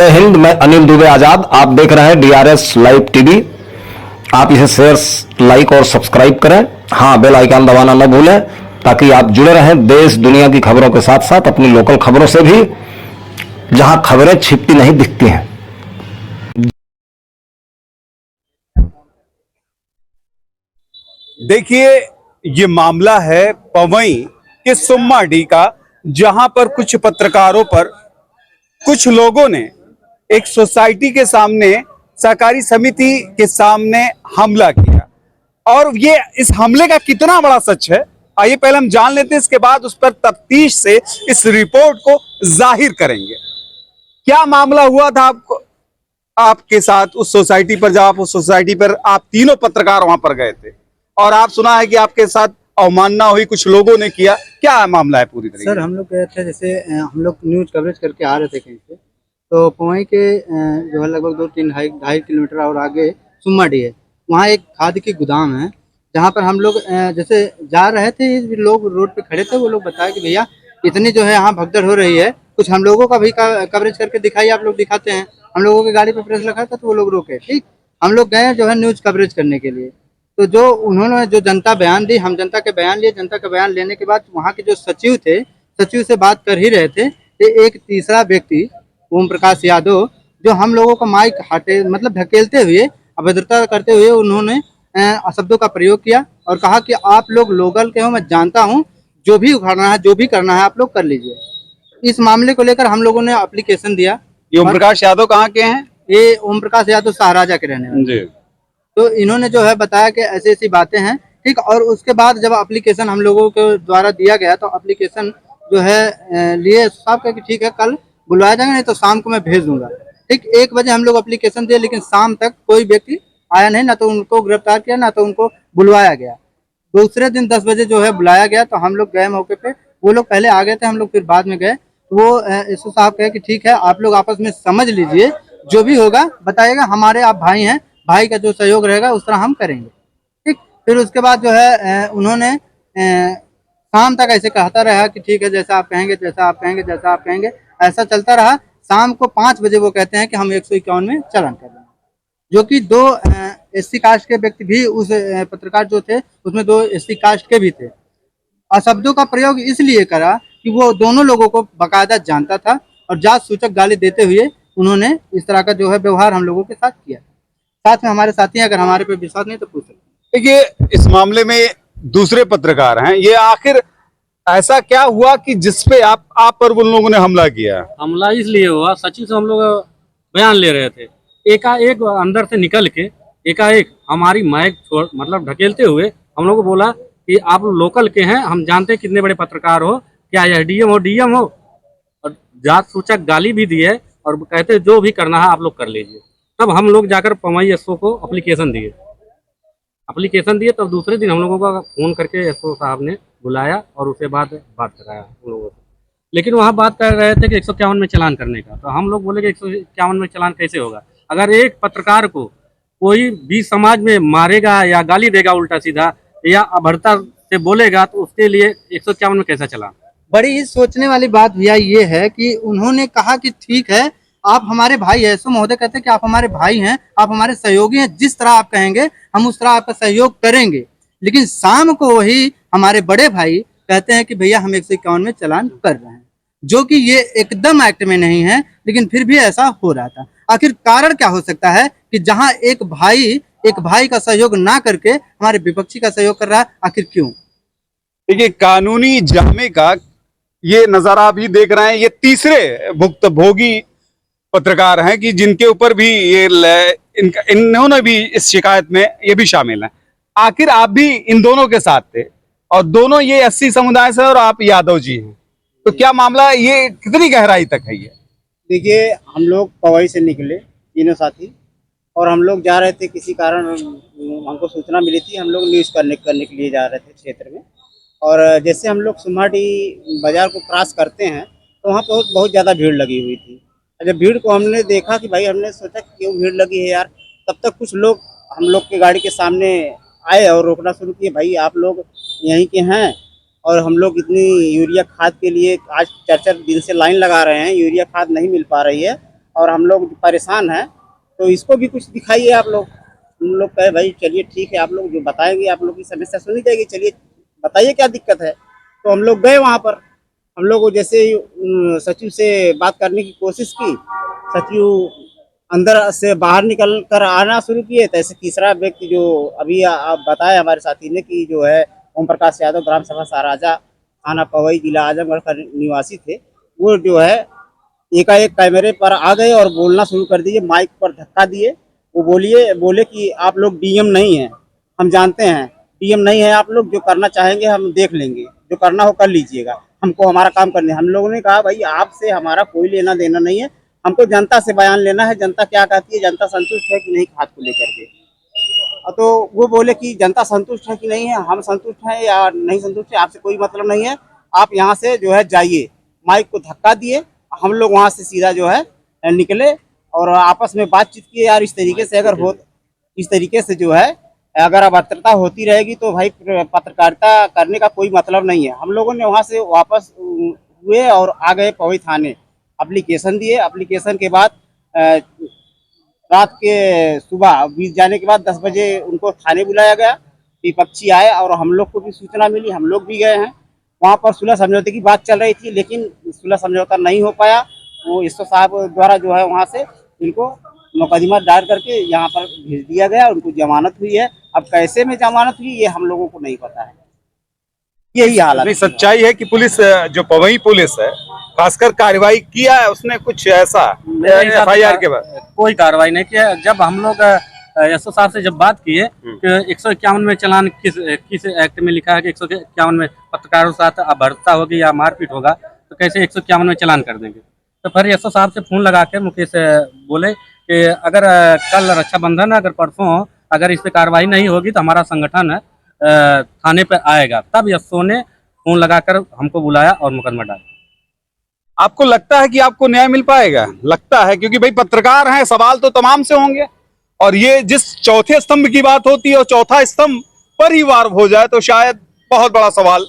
जय हिंद। मैं अनिल दुबे आजाद। आप देख रहे हैं डीआरएस लाइव टीवी। आप इसे शेयर, लाइक और सब्सक्राइब करें। हाँ, बेल आइकन दबाना न भूलें ताकि आप जुड़े रहें देश दुनिया की खबरों के साथ साथ अपनी लोकल खबरों से भी, जहां खबरें छिपती नहीं दिखती हैं। देखिए, ये मामला है पवई के सुम्माडी का, जहां पर कुछ पत्रकारों पर कुछ लोगों ने एक सोसाइटी के सामने, सहकारी समिति के सामने हमला किया। और ये इस हमले का कितना बड़ा सच है, आइए पहले हम जान लेते हैं, इसके बाद उस पर तफ्तीश से इस रिपोर्ट को जाहिर करेंगे। क्या मामला हुआ था आपके साथ उस सोसाइटी पर, जब आप उस सोसाइटी पर, आप तीनों पत्रकार वहां पर गए थे और आप सुना है कि आपके साथ अवमानना हुई, कुछ लोगों ने किया, क्या मामला है पूरी तरीके? सर, हम लोग गए थे, जैसे हम लोग न्यूज़ कवरेज करके आ रहे थे कहीं से, तो पवई के जो है लगभग 2-2.5 किलोमीटर और आगे सुम्माडी है। वहाँ एक खाद की गोदाम है, जहाँ पर हम लोग जैसे जा रहे थे, लोग रोड पे खड़े थे, वो लोग बताया कि भैया इतनी जो है यहाँ भगदड़ हो रही है, कुछ हम लोगों का भी कवरेज करके दिखाइए। आप लोग दिखाते हैं, हम लोगों की गाड़ी पे प्रेस लगा था तो वो लोग रोके। ठीक, हम लोग गए जो है न्यूज़ कवरेज करने के लिए। तो जो उन्होंने जो जनता बयान दी, हम जनता के बयान लिए। जनता का बयान लेने के बाद वहाँ के जो सचिव थे, सचिव से बात कर ही रहे थे कि एक तीसरा व्यक्ति ओम प्रकाश यादव, जो हम लोगों का माइक हटे मतलब धकेलते हुए, अभद्रता करते हुए उन्होंने शब्दों का प्रयोग किया और कहा कि आप लोग लोकल के हो, मैं जानता हूँ, जो भी उखाड़ना है, जो भी करना है आप लोग कर लीजिए। इस मामले को लेकर हम लोगों ने एप्लीकेशन दिया। ये ओम प्रकाश यादव कहाँ के हैं? ये ओम प्रकाश यादव सहाराजा के रहने वाले। जी। तो इन्होंने जो है बताया कि ऐसी ऐसी बातें हैं। ठीक, और उसके बाद जब एप्लीकेशन हम लोगों के द्वारा दिया गया तो एप्लीकेशन जो है लिए, साहब कहा कि ठीक है, कल बुलवाया जाएगा, नहीं तो शाम को मैं भेज दूंगा। ठीक, 1 बजे हम लोग एप्लीकेशन दिए, लेकिन शाम तक कोई व्यक्ति आया नहीं, ना तो उनको गिरफ्तार किया, ना तो उनको बुलवाया गया। दूसरे दिन 10 बजे जो है बुलाया गया, तो हम लोग गए मौके पे। वो लोग पहले आ गए थे, हम लोग फिर बाद में गए। तो वो एसओ साहब कहे कि ठीक है, आप लोग आपस में समझ लीजिए, जो भी होगा बताइएगा, हमारे आप भाई हैं, भाई का जो सहयोग रहेगा उस तरह हम करेंगे। ठीक, फिर उसके बाद जो है उन्होंने शाम तक ऐसे कहता रहा कि ठीक है, जैसा आप कहेंगे, जैसा आप कहेंगे, जैसा आप कहेंगे, ऐसा चलता रहा। शाम को 5 बजे वो कहते हैं कि हम 151 में चालान कर देंगे, जो कि 2 एससी कास्ट के व्यक्ति भी उस पत्रकार जो थे उसमें 2 एससी कास्ट के भी थे। अशब्दों का प्रयोग इसलिए करा कि वो दोनों लोगों को बाकायदा जानता था और जात सूचक गाली देते हुए उन्होंने इस तरह का जो है व्यवहार हम लोगों के साथ किया। साथ में हमारे साथी हैं, अगर हमारे पे विश्वास नहीं तो पूछ सकते। देखिए, इस मामले में दूसरे पत्रकार हैं, ये आखिर ऐसा क्या हुआ कि जिसपे आप पर उन लोगों ने हमला किया? हमला इसलिए हुआ, सचिव से हम लोग बयान ले रहे थे, एकाएक अंदर से निकल के एकाएक हमारी माइक छोड़ मतलब ढकेलते हुए हम लोग को बोला कि आप लोकल के हैं, हम जानते हैं कितने बड़े पत्रकार हो, क्या यह डीएम हो, और जात सूचक गाली भी दी है और कहते जो भी करना है आप लोग कर लीजिए। तब हम लोग जाकर पवई एसओ को एप्लीकेशन दिए। तब दूसरे दिन हम लोगों का फोन करके एसओ साहब ने बुलाया और उसके बाद बात कराया हम लोगों से। लेकिन वहाँ बात कर रहे थे कि 151 में चालान करने का, तो हम लोग बोले कि 151 में चालान कैसे होगा? अगर एक पत्रकार को कोई भी समाज में मारेगा या गाली देगा उल्टा सीधा या अभद्रता से बोलेगा, तो उसके लिए 151 में कैसा चालान? बड़ी ही सोचने वाली बात भैया ये है कि उन्होंने कहा कि ठीक है, आप हमारे भाई हैं। एसओ महोदय कहते हैं कि आप हमारे भाई हैं, आप हमारे सहयोगी हैं, जिस तरह आप कहेंगे हम उस तरह आपका सहयोग करेंगे। लेकिन शाम को वही हमारे बड़े भाई कहते हैं कि भैया हम 151 में चालान कर रहे हैं, जो कि ये एकदम एक्ट में नहीं है, लेकिन फिर भी ऐसा हो रहा था। आखिर कारण क्या हो सकता है कि जहां एक भाई का सहयोग ना करके हमारे विपक्षी का सहयोग कर रहा है, आखिर क्यों? देखिए, कानूनी जामे का ये नजारा भी देख रहे हैं। ये तीसरे भुक्तभोगी पत्रकार हैं कि जिनके ऊपर भी इन्होंने भी इस शिकायत में ये भी शामिल हैं। आखिर आप भी इन दोनों के साथ थे और दोनों ये एससी समुदाय से और आप यादव जी हैं, तो क्या मामला है? ये कितनी गहराई तक है ये? देखिए, हम लोग पवई से निकले तीनों साथी, और हम लोग जा रहे थे, किसी कारण हमको सूचना मिली थी, हम लोग न्यूज़ करने के लिए जा रहे थे क्षेत्र में। और जैसे हम लोग सुम्माडी बाज़ार को क्रॉस करते हैं तो वहाँ बहुत ज़्यादा भीड़ लगी हुई थी। जब भीड़ को हमने देखा कि भाई, हमने सोचा क्यों भीड़ लगी है यार, तब तक कुछ लोग हम लोग के गाड़ी के सामने आए और रोकना शुरू किए। भाई, आप लोग यहीं के हैं और हम लोग इतनी यूरिया खाद के लिए आज 4-4 दिन से लाइन लगा रहे हैं, यूरिया खाद नहीं मिल पा रही है, और हम लोग परेशान हैं, तो इसको भी कुछ दिखाइए आप लोग। हम लोग कहे भाई चलिए ठीक है, आप लोग जो बताएंगे आप लोग की समस्या सुनी जाएगी, चलिए बताइए क्या दिक्कत है। तो हम लोग गए वहाँ पर, हम लोग जैसे ही सचिव से बात करने की कोशिश की, सचिव अंदर से बाहर निकल कर आना शुरू किए, तो ऐसे तीसरा व्यक्ति जो अभी आप बताए हमारे साथी ने कि जो है ओम प्रकाश यादव, ग्राम सभा साराजा, थाना पवई, जिला आजमगढ़ का निवासी थे, वो जो है एकाएक कैमरे पर आ गए और बोलना शुरू कर दिए, माइक पर धक्का दिए। वो बोले कि आप लोग डीएम नहीं हैं, हम जानते हैं डीएम नहीं है आप लोग, जो करना चाहेंगे हम देख लेंगे, जो करना हो कर लीजिएगा, हमको हमारा काम करने। हम लोगों ने कहा भाई आपसे हमारा कोई लेना देना नहीं है, हमको जनता से बयान लेना है, जनता क्या कहती है, जनता संतुष्ट है कि नहीं खाद को लेकर के। तो वो बोले कि जनता संतुष्ट है कि नहीं है, हम संतुष्ट हैं या नहीं संतुष्ट है, आपसे कोई मतलब नहीं है, आप यहाँ से जो है जाइए। माइक को धक्का दिए, हम लोग वहाँ से सीधा जो है निकले और आपस में बातचीत की। यार इस तरीके से जो है अगर अभद्रता होती रहेगी तो भाई पत्रकारिता करने का कोई मतलब नहीं है। हम लोगों ने वहाँ से वापस हुए और आ गए पवई थाने, एप्लीकेशन दिए। एप्लीकेशन के बाद रात के सुबह बीत जाने के बाद 10 बजे उनको थाने बुलाया गया, विपक्षी आए और हम लोग को भी सूचना मिली, हम लोग भी गए हैं। वहाँ पर सुलह समझौते की बात चल रही थी, लेकिन सुलह समझौता नहीं हो पाया। वो एसओ साहब द्वारा जो है वहाँ से इनको मुकदमा दायर करके यहाँ पर भेज दिया गया, उनको जमानत हुई है। अब कैसे में जमानत हुई ये हम लोगों को नहीं पता है, यही हालत नहीं, सच्चाई है कि पुलिस, जो पवई पुलिस है, खासकर कार्रवाई किया है उसने कुछ ऐसा एफआईआर के बाद कोई कार्रवाई नहीं किया। जब हम लोग एसओ साहब से जब बात किए कि 151 में चालान किस एक्ट में लिखा है कि 151 में पत्रकारों के साथ अभद्रता होगी या मारपीट होगा, तो कैसे 151 में चालान कर देंगे। तो फिर एसओ साहब से फोन लगा के मुकेश बोले कि अगर कल रक्षाबंधन, अगर परसों अगर इस पर कार्रवाई नहीं होगी तो हमारा संगठन थाने पर आएगा। तब एसओ ने फोन लगाकर हमको बुलाया और मुकदमा डाला। आपको लगता है कि आपको न्याय मिल पाएगा? लगता है, क्योंकि भाई पत्रकार हैं, सवाल तो तमाम से होंगे, और ये जिस चौथे स्तंभ की बात होती है और चौथा स्तंभ पर ही वार हो जाए तो शायद बहुत बड़ा सवाल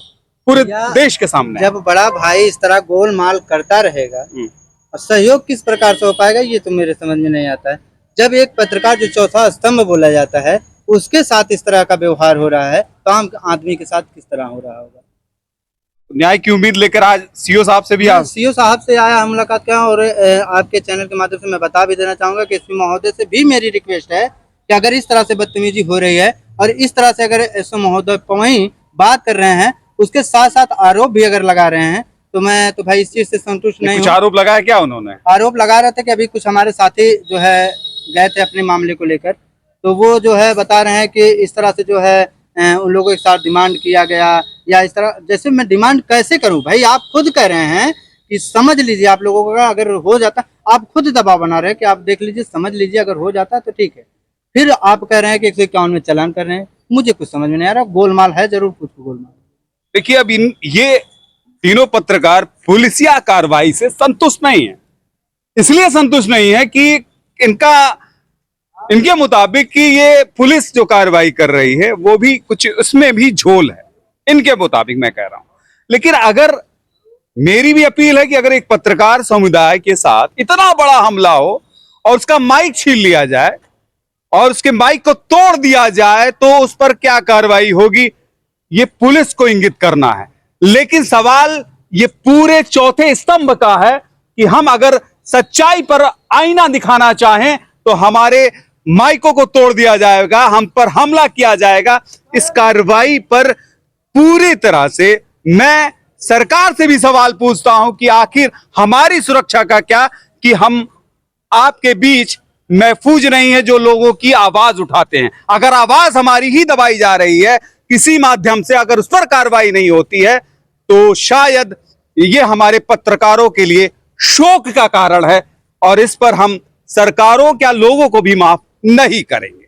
पूरे देश के सामने। जब बड़ा भाई इस तरह गोलमाल करता रहेगा और सहयोग किस प्रकार से हो पाएगा, ये तो मेरे समझ में नहीं आता है। जब एक पत्रकार जो चौथा स्तंभ बोला जाता है उसके साथ इस तरह का व्यवहार हो रहा है, तो आम आदमी के साथ किस तरह हो रहा होगा। न्याय की उम्मीद लेकर आज सीओ साहब से भी सीओ साहब से आया, हम मुलाकात किया। और आपके चैनल के माध्यम से मैं बता भी देना चाहूंगा कि एसपी महोदय से भी मेरी रिक्वेस्ट है कि अगर इस तरह से बदतमीजी हो रही है और इस तरह से अगर एसपी महोदय पवई बात कर रहे हैं, उसके साथ साथ आरोप भी अगर लगा रहे हैं, तो मैं तो भाई इस चीज से संतुष्ट नहीं हूं। कुछ आरोप लगाया क्या उन्होंने? आरोप लगा रहे थे कि अभी कुछ हमारे साथी जो है गए थे अपने मामले को लेकर, तो वो जो है बता रहे हैं कि इस तरह से जो है उन लोगों के साथ डिमांड किया गया, या इस तरह। जैसे मैं डिमांड कैसे करूं भाई, आप खुद कह रहे हैं कि समझ लीजिए, आप लोगों का अगर हो जाता, आप खुद दबाव बना रहे हैं कि आप देख लीजिए, समझ लीजिए, अगर हो जाता तो ठीक है। फिर आप कह रहे हैं कि 151 में चालान कर रहे हैं, मुझे कुछ समझ में नहीं आ रहा। गोलमाल है, जरूर कुछ गोलमाल। देखिए, अब ये तीनों पत्रकार पुलिसिया कार्रवाई से संतुष्ट नहीं है। इसलिए संतुष्ट नहीं है कि इनके मुताबिक कि ये पुलिस जो कार्रवाई कर रही है वो भी कुछ उसमें भी झोल है, इनके मुताबिक मैं कह रहा हूं। लेकिन अगर मेरी भी अपील है कि अगर एक पत्रकार समुदाय के साथ इतना बड़ा हमला हो और उसका माइक छीन लिया जाए और उसके माइक को तोड़ दिया जाए, तो उस पर क्या कार्रवाई होगी, ये पुलिस को इंगित करना है। लेकिन सवाल ये पूरे चौथे स्तंभ का है कि हम अगर सच्चाई पर आईना दिखाना चाहें तो हमारे माइकों को तोड़ दिया जाएगा, हम पर हमला किया जाएगा। इस कार्रवाई पर पूरी तरह से मैं सरकार से भी सवाल पूछता हूं कि आखिर हमारी सुरक्षा का क्या, कि हम आपके बीच महफूज नहीं है जो लोगों की आवाज उठाते हैं। अगर आवाज हमारी ही दबाई जा रही है किसी माध्यम से, अगर उस पर कार्रवाई नहीं होती है, तो शायद ये हमारे पत्रकारों के लिए शोक का कारण है, और इस पर हम सरकारों क्या लोगों को भी माफ नहीं करेंगे।